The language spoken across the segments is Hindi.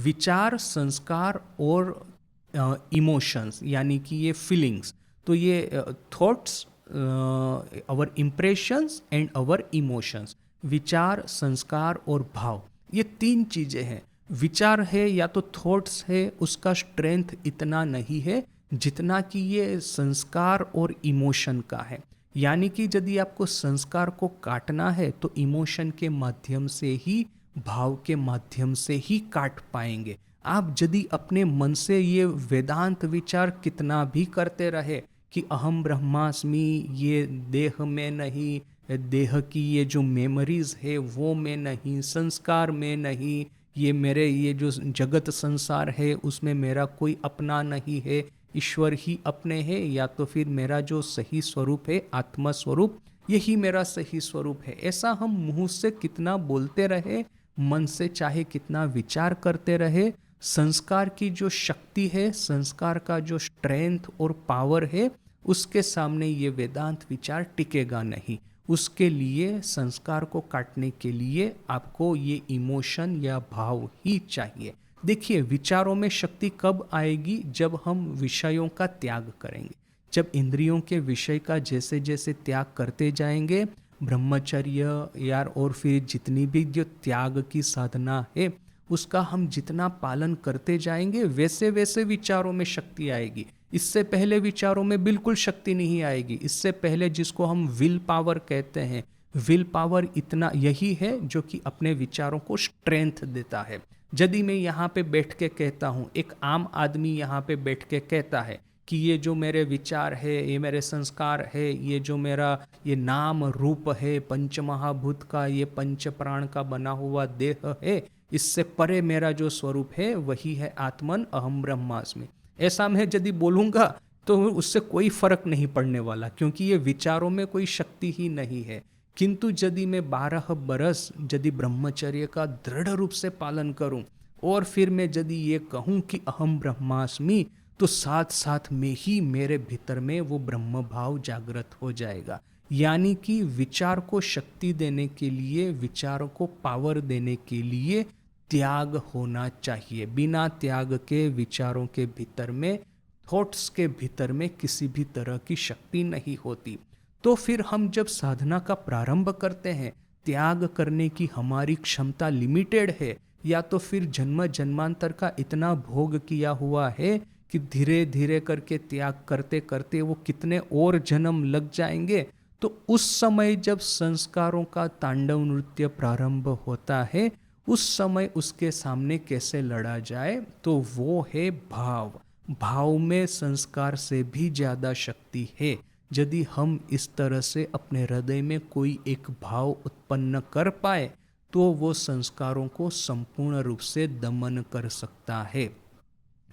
विचार, संस्कार और इमोशंस यानी कि ये फीलिंग्स, तो ये thoughts, our impressions and our emotions, विचार, संस्कार और भाव, ये तीन चीज़ें हैं। विचार है या तो थॉट्स है, उसका स्ट्रेंथ इतना नहीं है जितना कि ये संस्कार और इमोशन का है। यानी कि यदि आपको संस्कार को काटना है तो इमोशन के माध्यम से ही, भाव के माध्यम से ही काट पाएंगे। आप यदि अपने मन से ये वेदांत विचार कितना भी करते रहे कि अहम ब्रह्मास्मि, ये देह में नहीं, देह की ये जो मेमोरीज है वो में नहीं, संस्कार में नहीं, ये जो जगत संसार है उसमें मेरा कोई अपना नहीं है, ईश्वर ही अपने है, या तो फिर मेरा जो सही स्वरूप है आत्मा स्वरूप, यही मेरा सही स्वरूप है, ऐसा हम मुंह से कितना बोलते रहे, मन से चाहे कितना विचार करते रहे, संस्कार की जो शक्ति है, संस्कार का जो स्ट्रेंथ और पावर है, उसके सामने ये वेदांत विचार टिकेगा नहीं। उसके लिए, संस्कार को काटने के लिए आपको ये इमोशन या भाव ही चाहिए। देखिए, विचारों में शक्ति कब आएगी? जब हम विषयों का त्याग करेंगे, जब इंद्रियों के विषय का जैसे जैसे त्याग करते जाएंगे, ब्रह्मचर्य यार और फिर जितनी भी जो त्याग की साधना है उसका हम जितना पालन करते जाएंगे, वैसे वैसे विचारों में शक्ति आएगी। इससे पहले विचारों में बिल्कुल शक्ति नहीं आएगी। इससे पहले, जिसको हम विल पावर कहते हैं, विल पावर इतना यही है जो कि अपने विचारों को स्ट्रेंथ देता है। यदि मैं यहाँ पे बैठ के कहता हूँ, एक आम आदमी यहाँ पे बैठ के कहता है कि ये जो मेरे विचार है, ये मेरे संस्कार है, ये जो मेरा ये नाम रूप है पंच महाभूत का, ये पंच प्राण का बना हुआ देह है, इससे परे मेरा जो स्वरूप है वही है आत्मन अहम ब्रह्मास्मि, ऐसा मैं यदि बोलूँगा तो उससे कोई फर्क नहीं पड़ने वाला, क्योंकि ये विचारों में कोई शक्ति ही नहीं है। किंतु यदि मैं 12 बरस यदि ब्रह्मचर्य का दृढ़ रूप से पालन करूं और फिर मैं यदि ये कहूं कि अहम ब्रह्मास्मि, तो साथ साथ में ही मेरे भीतर में वो ब्रह्म भाव जागृत हो जाएगा। यानी कि विचार को शक्ति देने के लिए, विचारों को पावर देने के लिए त्याग होना चाहिए। बिना त्याग के विचारों के भीतर में, थॉट्स के भीतर में किसी भी तरह की शक्ति नहीं होती। तो फिर हम जब साधना का प्रारंभ करते हैं, त्याग करने की हमारी क्षमता लिमिटेड है, या तो फिर जन्म जन्मांतर का इतना भोग किया हुआ है कि धीरे धीरे करके त्याग करते करते वो कितने और जन्म लग जाएंगे। तो उस समय जब संस्कारों का तांडव नृत्य प्रारंभ होता है, उस समय उसके सामने कैसे लड़ा जाए, तो वो है भाव। भाव में संस्कार से भी ज़्यादा शक्ति है। यदि हम इस तरह से अपने हृदय में कोई एक भाव उत्पन्न कर पाए, तो वो संस्कारों को संपूर्ण रूप से दमन कर सकता है।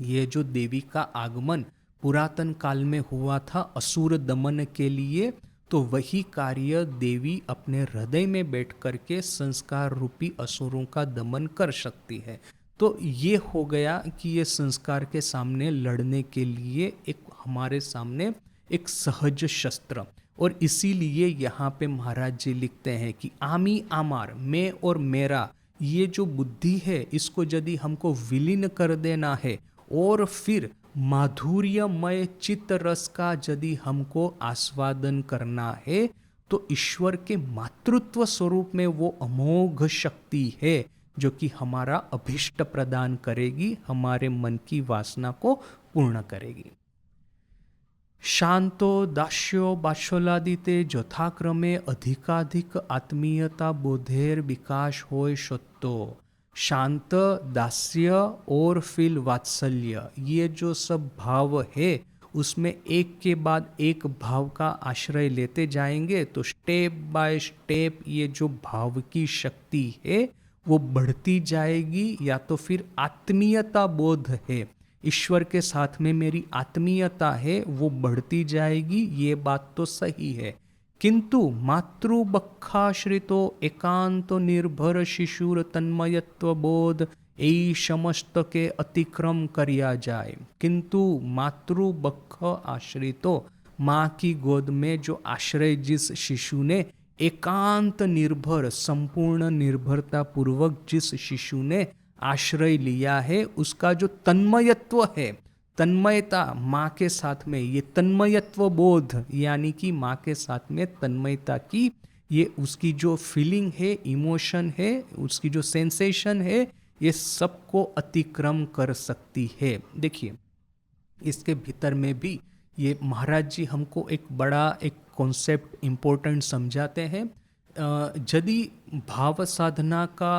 ये जो देवी का आगमन पुरातन काल में हुआ था असुर दमन के लिए, तो वही कार्य देवी अपने हृदय में बैठ करके संस्कार रूपी असुरों का दमन कर सकती है। तो ये हो गया कि ये संस्कार के सामने लड़ने के लिए एक हमारे सामने एक सहज शस्त्र। और इसीलिए यहाँ पे महाराज जी लिखते हैं कि आमी आमार, मैं और मेरा, ये जो बुद्धि है इसको यदि हमको विलीन कर देना है और फिर माधुर्यमय चित्त रस का यदि हमको आस्वादन करना है, तो ईश्वर के मातृत्व स्वरूप में वो अमोघ शक्ति है जो कि हमारा अभिष्ट प्रदान करेगी, हमारे मन की वासना को पूर्ण करेगी। शांतो दास्यो बाष्फलादिते यथाक्रमे अधिकाधिक आत्मीयता बोधेर विकास होय सत्तो। शांत, दास्य और फिर वात्सल्य, ये जो सब भाव है उसमें एक के बाद एक भाव का आश्रय लेते जाएंगे तो स्टेप बाय स्टेप ये जो भाव की शक्ति है वो बढ़ती जाएगी। या तो फिर आत्मीयता बोध है, ईश्वर के साथ में मेरी आत्मीयता है, वो बढ़ती जाएगी, ये बात तो सही है। किंतु मातृबक्षाश्रितो एकांत निर्भर शिशुर तन्मयत्व बोध यही समस्त के अतिक्रम करिया जाए। किंतु मातृबक्ष आश्रितो, माँ की गोद में जो आश्रय जिस शिशु ने एकांत निर्भर, संपूर्ण निर्भरता पूर्वक जिस शिशु ने आश्रय लिया है, उसका जो तन्मयत्व है, तन्मयता माँ के साथ में, ये तन्मयत्व बोध यानी कि माँ के साथ में तन्मयता की, ये उसकी जो फीलिंग है, इमोशन है, उसकी जो सेंसेशन है, ये सबको अतिक्रम कर सकती है। देखिए, इसके भीतर में भी ये महाराज जी हमको एक बड़ा एक कॉन्सेप्ट इम्पोर्टेंट समझाते हैं। यदि भाव साधना का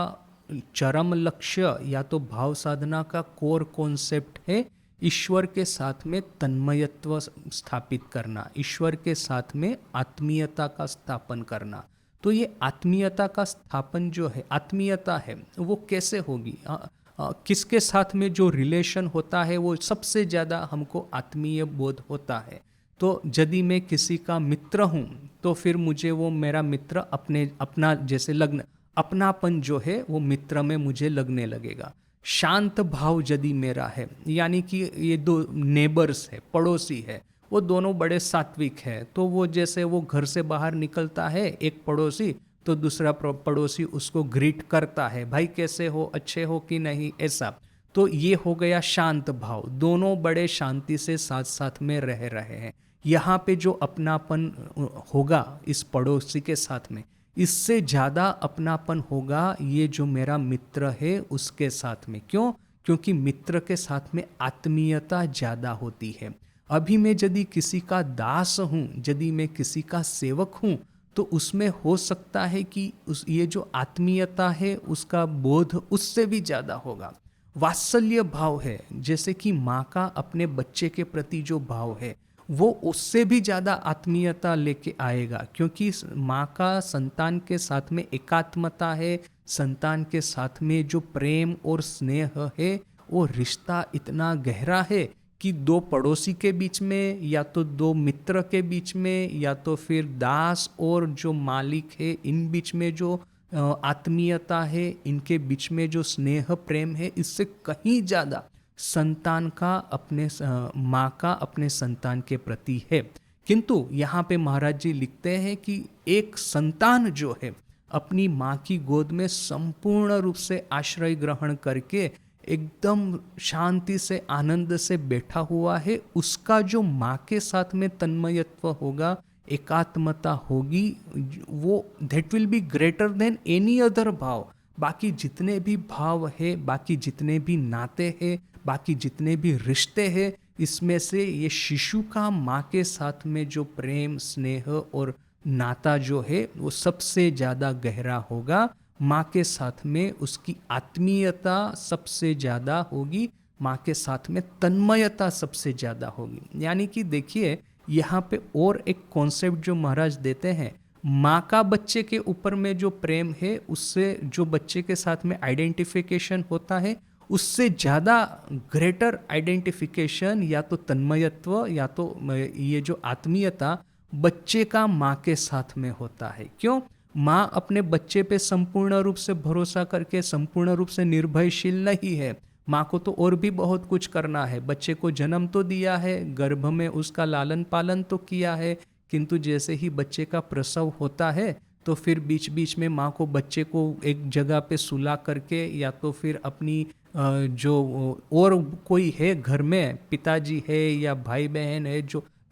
चरम लक्ष्य या तो भाव साधना का कोर कॉन्सेप्ट है ईश्वर के साथ में तन्मयत्व स्थापित करना, ईश्वर के साथ में आत्मीयता का स्थापन करना, तो ये आत्मीयता का स्थापन जो है, आत्मीयता है, वो कैसे होगी? किसके साथ में जो रिलेशन होता है वो सबसे ज़्यादा हमको आत्मीय बोध होता है। तो यदि मैं किसी का मित्र हूँ तो फिर मुझे वो मेरा मित्र अपना जैसे लगना, अपनापन जो है वो मित्र में मुझे लगने लगेगा। शांत भाव यदि मेरा है, यानी कि ये दो नेबर्स है, पड़ोसी है, वो दोनों बड़े सात्विक है, तो वो जैसे वो घर से बाहर निकलता है एक पड़ोसी, तो दूसरा पड़ोसी उसको ग्रीट करता है, भाई कैसे हो, अच्छे हो कि नहीं, ऐसा। तो ये हो गया शांत भाव, दोनों बड़े शांति से साथ साथ में रह रहे हैं। यहाँ पे जो अपनापन होगा इस पड़ोसी के साथ में, इससे ज़्यादा अपनापन होगा ये जो मेरा मित्र है उसके साथ में। क्यों? क्योंकि मित्र के साथ में आत्मीयता ज़्यादा होती है। अभी मैं यदि किसी का दास हूँ, यदि मैं किसी का सेवक हूँ, तो उसमें हो सकता है कि ये जो आत्मीयता है उसका बोध उससे भी ज़्यादा होगा। वात्सल्य भाव है, जैसे कि माँ का अपने बच्चे के प्रति जो भाव है वो उससे भी ज़्यादा आत्मीयता लेके आएगा, क्योंकि माँ का संतान के साथ में एकात्मता है, संतान के साथ में जो प्रेम और स्नेह है वो रिश्ता इतना गहरा है कि दो पड़ोसी के बीच में, या तो दो मित्र के बीच में, या तो फिर दास और जो मालिक है इन बीच में जो आत्मीयता है, इनके बीच में जो स्नेह प्रेम है, इससे कहीं ज़्यादा संतान का अपने माँ का अपने संतान के प्रति है। किंतु यहाँ पे महाराज जी लिखते हैं कि एक संतान जो है अपनी माँ की गोद में संपूर्ण रूप से आश्रय ग्रहण करके एकदम शांति से आनंद से बैठा हुआ है, उसका जो माँ के साथ में तन्मयत्व होगा, एकात्मता होगी, वो that will be greater than any other भाव। बाकी जितने भी भाव है, बाकी जितने भी नाते हैं, बाकी जितने भी रिश्ते हैं, इसमें से ये शिशु का माँ के साथ में जो प्रेम स्नेह और नाता जो है वो सबसे ज़्यादा गहरा होगा। माँ के साथ में उसकी आत्मीयता सबसे ज़्यादा होगी, माँ के साथ में तन्मयता सबसे ज़्यादा होगी। यानी कि देखिए यहाँ पे और एक कॉन्सेप्ट जो महाराज देते हैं, माँ का बच्चे के ऊपर में जो प्रेम है उससे जो बच्चे के साथ में आइडेंटिफिकेशन होता है, उससे ज़्यादा ग्रेटर आइडेंटिफिकेशन या तो तन्मयत्व या तो ये जो आत्मीयता बच्चे का माँ के साथ में होता है। क्यों? माँ अपने बच्चे पे संपूर्ण रूप से भरोसा करके संपूर्ण रूप से निर्भयशील नहीं है। माँ को तो और भी बहुत कुछ करना है, बच्चे को जन्म तो दिया है, गर्भ में उसका लालन पालन तो किया है, किंतु जैसे ही बच्चे का प्रसव होता है तो फिर बीच बीच में माँ को बच्चे को एक जगह पे सुला करके, या तो फिर अपनी जो और कोई है घर में, पिताजी है या भाई बहन है,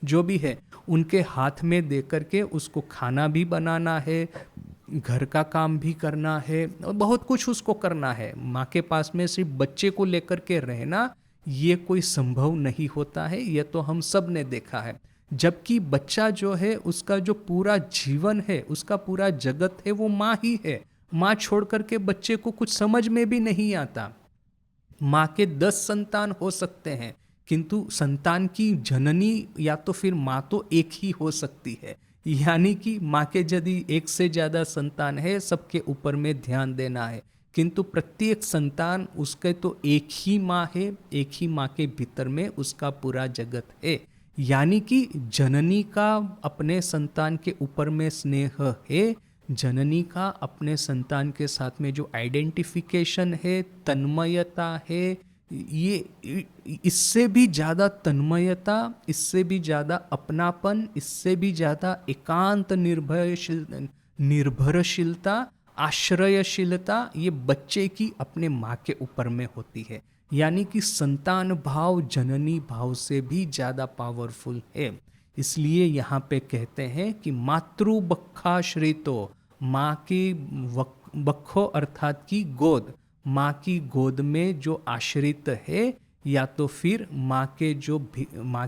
जो भी है, उनके हाथ में दे करके उसको खाना भी बनाना है, घर का काम भी करना है और बहुत कुछ उसको करना है। माँ के पास में सिर्फ बच्चे को लेकर के रहना ये कोई संभव नहीं होता है, ये तो हम सब ने देखा है। जबकि बच्चा जो है उसका जो पूरा जीवन है, उसका पूरा जगत है वो माँ ही है। माँ छोड़ करके बच्चे को कुछ समझ में भी नहीं आता। माँ के 10 संतान हो सकते हैं, किंतु संतान की जननी या तो फिर माँ तो एक ही हो सकती है। यानी कि माँ के यदि एक से ज़्यादा संतान है, सबके ऊपर में ध्यान देना है, किंतु प्रत्येक संतान उसके तो एक ही माँ है, एक ही माँ के भीतर में उसका पूरा जगत है। यानी कि जननी का अपने संतान के ऊपर में स्नेह है, जननी का अपने संतान के साथ में जो आइडेंटिफिकेशन है, तन्मयता है, ये इससे भी ज़्यादा तन्मयता, इससे भी ज़्यादा अपनापन, इससे भी ज़्यादा एकांत निर्भरशीलता आश्रयशीलता ये बच्चे की अपने माँ के ऊपर में होती है, यानी कि संतान भाव जननी भाव से भी ज़्यादा पावरफुल है। इसलिए यहाँ पे कहते हैं कि मातृ बखाश्रितो, माँ की बखो अर्थात की गोद, माँ की गोद में जो आश्रित है, या तो फिर माँ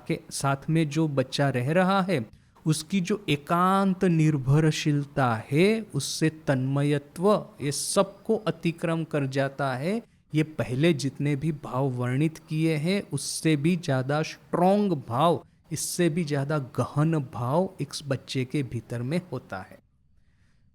के साथ में जो बच्चा रह रहा है, उसकी जो एकांत निर्भरशीलता है, उससे तन्मयत्व ये सबको अतिक्रम कर जाता है। ये पहले जितने भी भाव वर्णित किए हैं उससे भी ज़्यादा स्ट्रॉन्ग भाव, इससे भी ज़्यादा गहन भाव इस बच्चे के भीतर में होता है।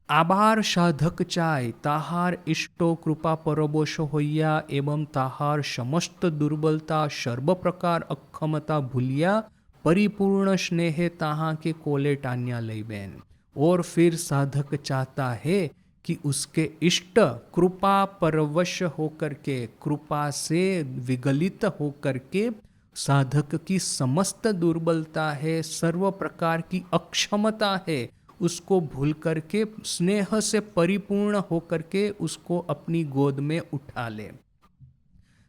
आबार साधक चाय ताहार इष्टो कृपा परबोश होइया, एवं ताहार समस्त दुर्बलता सर्व प्रकार अक्षमता भूलिया, परिपूर्ण स्नेह ताहा के कोले टान्या लई बैन। और फिर साधक चाहता है कि उसके इष्ट कृपा परवश होकर के, कृपा से विगलित होकर के, साधक की समस्त दुर्बलता है, सर्व प्रकार की अक्षमता है, उसको भूल करके स्नेह से परिपूर्ण होकर के उसको अपनी गोद में उठा ले।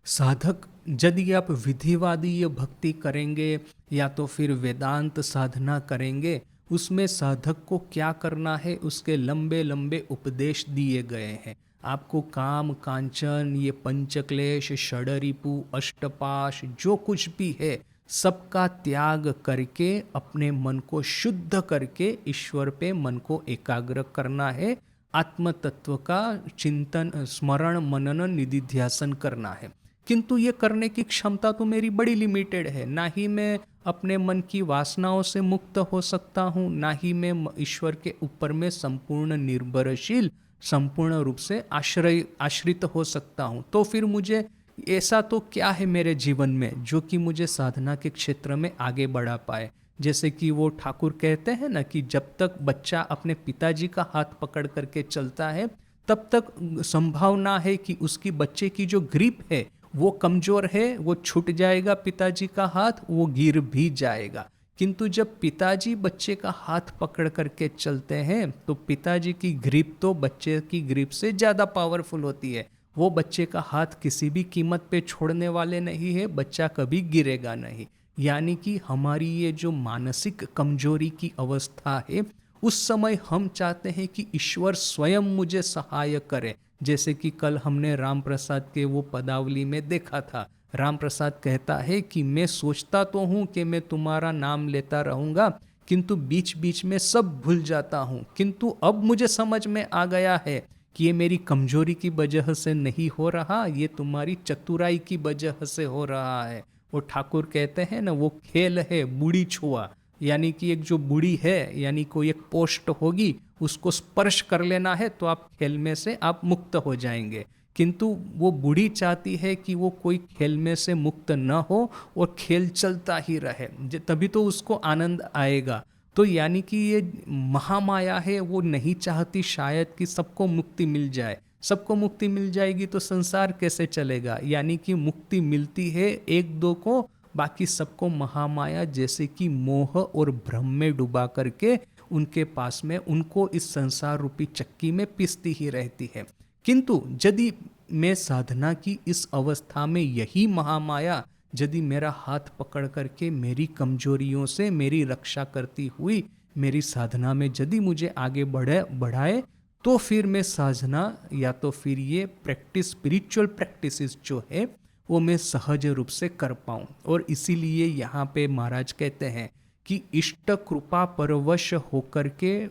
साधक यदि आप विधिवादी भक्ति करेंगे या तो फिर वेदांत साधना करेंगे, उसमें साधक को क्या करना है उसके लंबे लंबे उपदेश दिए गए हैं। आपको काम कांचन, ये पंचक्लेश, षडरिपु, अष्टपाश जो कुछ भी है सबका त्याग करके अपने मन को शुद्ध करके ईश्वर पे मन को एकाग्र करना है। आत्म तत्व का चिंतन, स्मरण, मनन, निधिध्यासन करना है। किंतु ये करने की क्षमता तो मेरी बड़ी लिमिटेड है, ना ही मैं अपने मन की वासनाओं से मुक्त हो सकता हूँ, ना ही मैं ईश्वर के ऊपर में संपूर्ण निर्भरशील, संपूर्ण रूप से आश्रित हो सकता हूँ। तो फिर मुझे ऐसा तो क्या है मेरे जीवन में जो कि मुझे साधना के क्षेत्र में आगे बढ़ा पाए। जैसे कि वो ठाकुर कहते हैं ना कि जब तक बच्चा अपने पिताजी का हाथ पकड़ करके चलता है तब तक संभावना है कि उसकी बच्चे की जो ग्रिप है वो कमजोर है, वो छूट जाएगा पिताजी का हाथ, वो गिर भी जाएगा। किंतु जब पिताजी बच्चे का हाथ पकड़ करके चलते हैं तो पिताजी की ग्रिप तो बच्चे की ग्रिप से ज़्यादा पावरफुल होती है। वो बच्चे का हाथ किसी भी कीमत पे छोड़ने वाले नहीं है, बच्चा कभी गिरेगा नहीं। यानी कि हमारी ये जो मानसिक कमजोरी की अवस्था है, उस समय हम चाहते हैं कि ईश्वर स्वयं मुझे सहाय करे। जैसे कि कल हमने राम प्रसाद के वो पदावली में देखा था, राम प्रसाद कहता है कि मैं सोचता तो हूँ कि मैं तुम्हारा नाम लेता रहूँगा, किंतु बीच बीच में सब भूल जाता हूँ। किंतु अब मुझे समझ में आ गया है कि ये मेरी कमजोरी की वजह से नहीं हो रहा, ये तुम्हारी चतुराई की वजह से हो रहा है। वो ठाकुर कहते हैं ना, वो खेल है बूढ़ी छुआ, यानी कि एक जो बूढ़ी है, यानी कोई एक पोस्ट होगी, उसको स्पर्श कर लेना है तो आप खेल में से आप मुक्त हो जाएंगे। किंतु वो बूढ़ी चाहती है कि वो कोई खेल में से मुक्त न हो और खेल चलता ही रहे, तभी तो उसको आनंद आएगा। तो यानी कि ये महामाया है, वो नहीं चाहती शायद कि सबको मुक्ति मिल जाए। सबको मुक्ति मिल जाएगी तो संसार कैसे चलेगा। यानी कि मुक्ति मिलती है एक दो को, बाकी सबको महामाया जैसे कि मोह और भ्रम में डुबा करके उनके पास में उनको इस संसार रूपी चक्की में पीसती ही रहती है। किंतु यदि मैं साधना की इस अवस्था में यही महामाया यदि मेरा हाथ पकड़ करके मेरी कमजोरियों से मेरी रक्षा करती हुई मेरी साधना में यदि मुझे आगे बढ़ाए, तो फिर मैं साधना या तो फिर ये प्रैक्टिस, स्पिरिचुअल प्रैक्टिसेस जो है वो मैं सहज रूप से कर पाऊँ। और इसीलिए यहाँ पे महाराज कहते हैं कि इष्ट कृपा परवश होकर के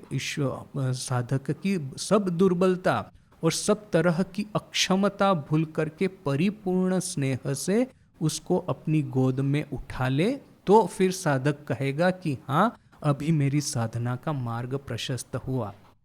साधक की सब दुर्बलता और सब तरह की अक्षमता भूल करके परिपूर्ण स्नेह से उसको अपनी गोद में उठा ले, तो फिर साधक कहेगा कि हाँ, अभी मेरी साधना का मार्ग प्रशस्त हुआ।